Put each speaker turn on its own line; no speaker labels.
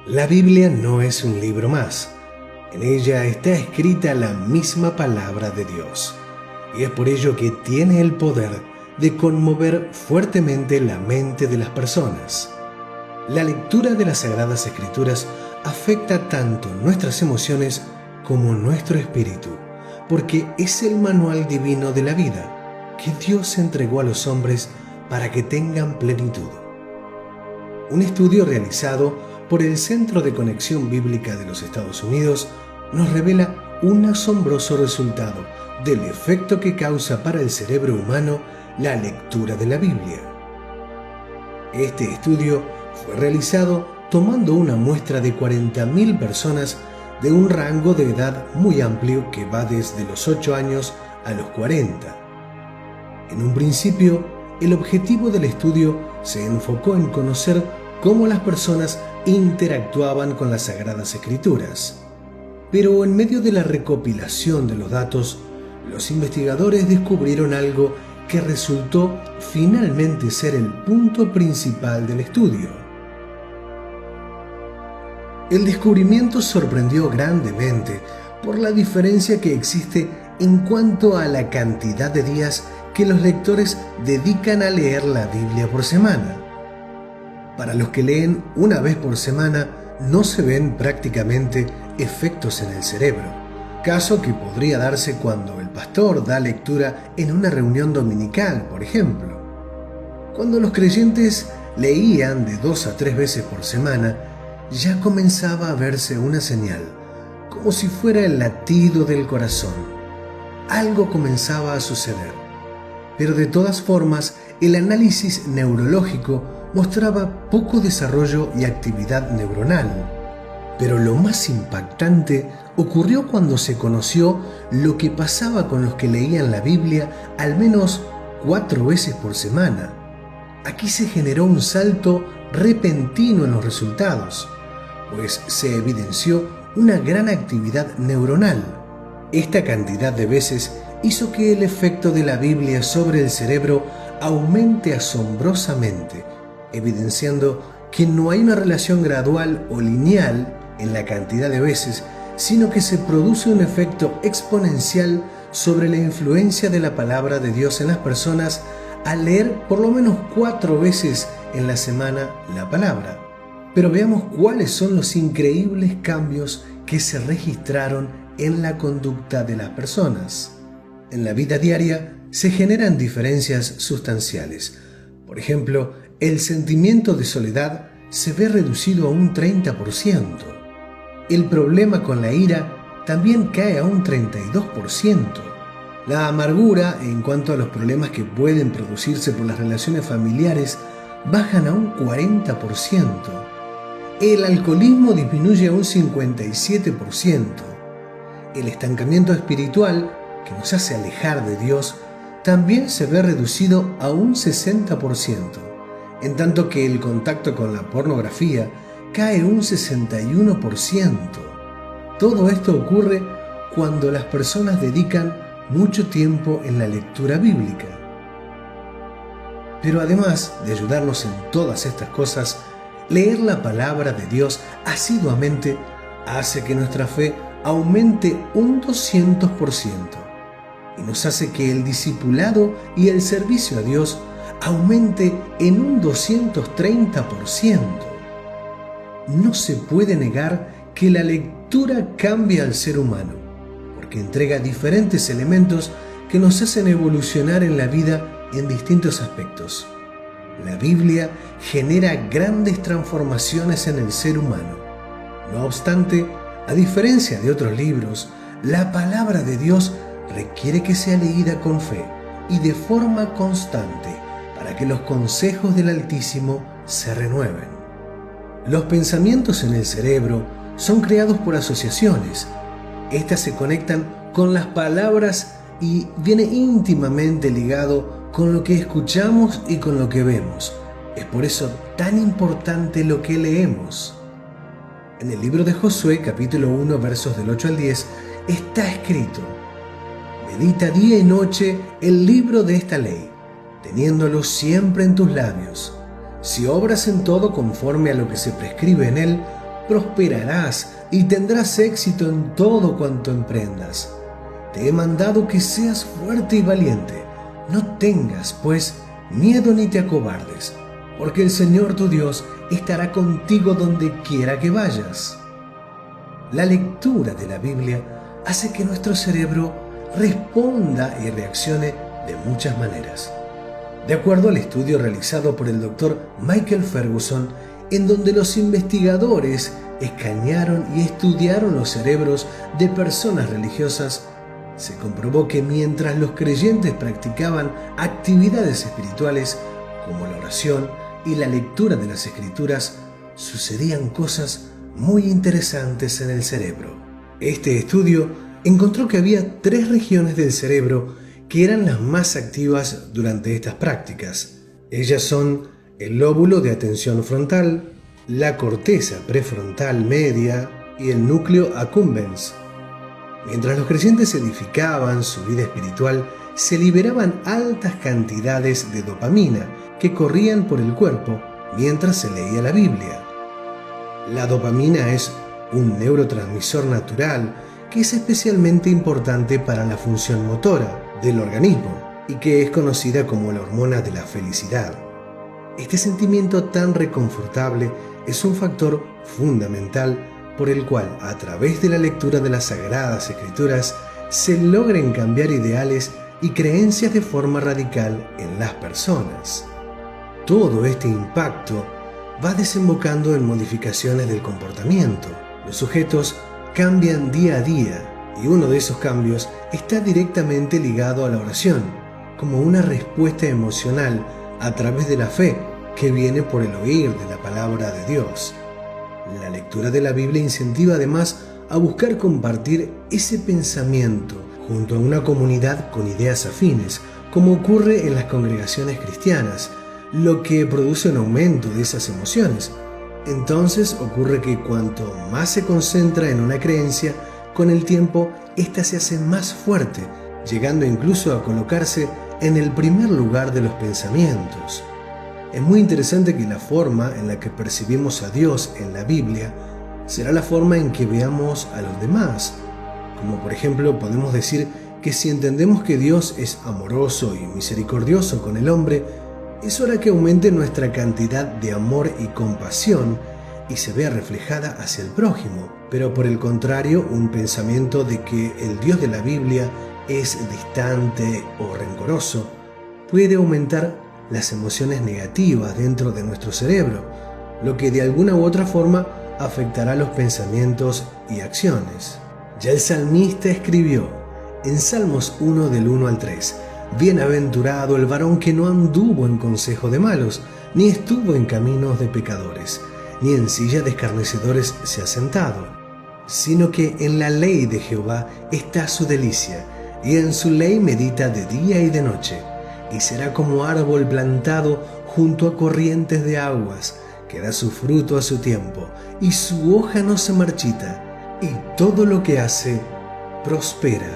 La Biblia no es un libro más. En ella está escrita la misma palabra de Dios. Y es por ello que tiene el poder de conmover fuertemente la mente de las personas. La lectura de las Sagradas Escrituras afecta tanto nuestras emociones como nuestro espíritu, porque es el manual divino de la vida que Dios entregó a los hombres para que tengan plenitud. Un estudio realizado por el Centro de Conexión Bíblica de los Estados Unidos nos revela un asombroso resultado del efecto que causa para el cerebro humano la lectura de la Biblia. Este estudio fue realizado tomando una muestra de 40.000 personas de un rango de edad muy amplio que va desde los 8 años a los 40. En un principio, el objetivo del estudio se enfocó en conocer cómo las personas interactuaban con las Sagradas Escrituras. Pero en medio de la recopilación de los datos, los investigadores descubrieron algo que resultó finalmente ser el punto principal del estudio. El descubrimiento sorprendió grandemente por la diferencia que existe en cuanto a la cantidad de días que los lectores dedican a leer la Biblia por semana. Para los que leen una vez por semana, no se ven prácticamente efectos en el cerebro, caso que podría darse cuando el pastor da lectura en una reunión dominical, por ejemplo. Cuando los creyentes leían de 2 a 3 veces por semana, ya comenzaba a verse una señal, como si fuera el latido del corazón. Algo comenzaba a suceder. Pero de todas formas, el análisis neurológico mostraba poco desarrollo y actividad neuronal. Pero lo más impactante ocurrió cuando se conoció lo que pasaba con los que leían la Biblia al menos 4 veces por semana. Aquí se generó un salto repentino en los resultados, pues se evidenció una gran actividad neuronal. Esta cantidad de veces hizo que el efecto de la Biblia sobre el cerebro aumente asombrosamente, evidenciando que no hay una relación gradual o lineal en la cantidad de veces, sino que se produce un efecto exponencial sobre la influencia de la palabra de Dios en las personas al leer por lo menos 4 veces en la semana la palabra. Pero veamos cuáles son los increíbles cambios que se registraron en la conducta de las personas. En la vida diaria se generan diferencias sustanciales. Por ejemplo, el sentimiento de soledad se ve reducido a un 30%. El problema con la ira también cae a un 32%. La amargura, en cuanto a los problemas que pueden producirse por las relaciones familiares, bajan a un 40%. El alcoholismo disminuye a un 57%. El estancamiento espiritual, que nos hace alejar de Dios, también se ve reducido a un 60%, en tanto que el contacto con la pornografía cae un 61%. Todo esto ocurre cuando las personas dedican mucho tiempo en la lectura bíblica. Pero además de ayudarnos en todas estas cosas, leer la palabra de Dios asiduamente hace que nuestra fe aumente un 200% y nos hace que el discipulado y el servicio a Dios aumente en un 230%. No se puede negar que la lectura cambia al ser humano, porque entrega diferentes elementos que nos hacen evolucionar en la vida en distintos aspectos. La Biblia genera grandes transformaciones en el ser humano. No obstante, a diferencia de otros libros, la palabra de Dios requiere que sea leída con fe y de forma constante para que los consejos del Altísimo se renueven. Los pensamientos en el cerebro son creados por asociaciones. Estas se conectan con las palabras y viene íntimamente ligado con lo que escuchamos y con lo que vemos. Es por eso tan importante lo que leemos. En el libro de Josué, capítulo 1, versos del 8 al 10, está escrito: medita día y noche el libro de esta ley, teniéndolo siempre en tus labios. Si obras en todo conforme a lo que se prescribe en él, prosperarás y tendrás éxito en todo cuanto emprendas. Te he mandado que seas fuerte y valiente. No tengas, pues, miedo ni te acobardes, porque el Señor tu Dios estará contigo donde quiera que vayas. La lectura de la Biblia hace que nuestro cerebro responda y reaccione de muchas maneras. De acuerdo al estudio realizado por el Dr. Michael Ferguson, en donde los investigadores escanearon y estudiaron los cerebros de personas religiosas, se comprobó que mientras los creyentes practicaban actividades espirituales como la oración y la lectura de las Escrituras, sucedían cosas muy interesantes en el cerebro. Este estudio encontró que había 3 regiones del cerebro que eran las más activas durante estas prácticas. Ellas son el lóbulo de atención frontal, la corteza prefrontal media y el núcleo accumbens. Mientras los creyentes edificaban su vida espiritual, se liberaban altas cantidades de dopamina que corrían por el cuerpo mientras se leía la Biblia. La dopamina es un neurotransmisor natural que es especialmente importante para la función motora del organismo y que es conocida como la hormona de la felicidad. Este sentimiento tan reconfortable es un factor fundamental por el cual, a través de la lectura de las Sagradas Escrituras, se logran cambiar ideales y creencias de forma radical en las personas. Todo este impacto va desembocando en modificaciones del comportamiento. Los sujetos cambian día a día y uno de esos cambios está directamente ligado a la oración, como una respuesta emocional a través de la fe que viene por el oír de la palabra de Dios. La lectura de la Biblia incentiva además a buscar compartir ese pensamiento junto a una comunidad con ideas afines, como ocurre en las congregaciones cristianas, lo que produce un aumento de esas emociones. Entonces ocurre que cuanto más se concentra en una creencia, con el tiempo ésta se hace más fuerte, llegando incluso a colocarse en el primer lugar de los pensamientos. Es muy interesante que la forma en la que percibimos a Dios en la Biblia será la forma en que veamos a los demás. Como por ejemplo podemos decir que si entendemos que Dios es amoroso y misericordioso con el hombre, es hora que aumente nuestra cantidad de amor y compasión y se vea reflejada hacia el prójimo. Pero por el contrario, un pensamiento de que el Dios de la Biblia es distante o rencoroso puede aumentar las emociones negativas dentro de nuestro cerebro, lo que de alguna u otra forma afectará los pensamientos y acciones. Ya el salmista escribió en Salmos 1 del 1 al 3: Bienaventurado el varón que no anduvo en consejo de malos, ni estuvo en caminos de pecadores, ni en silla de escarnecedores se ha sentado, sino que en la ley de Jehová está su delicia, y en su ley medita de día y de noche. Y será como árbol plantado junto a corrientes de aguas, que da su fruto a su tiempo, y su hoja no se marchita, y todo lo que hace prospera.